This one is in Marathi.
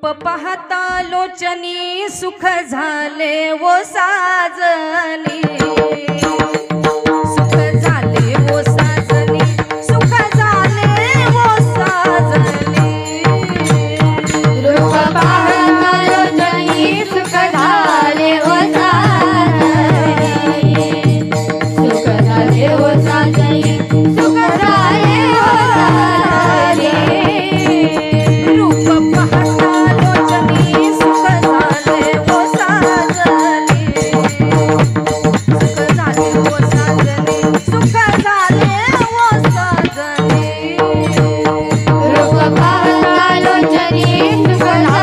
रूप पाहता लोचनी सुख झाले वो साजनी सुख झाले वो साजनी सुख झाले वो साजनी रूप पाहता लोचनी सुख झाले वो साजनी सुख झाले वो साजनी सुख झाले वो साजनी रूप पाहता लोचनी सुख झाले वो साजनी सुख झाले वो साजनी सुख झाले वो साजनी रूप पाहता लोचनी सुख झाले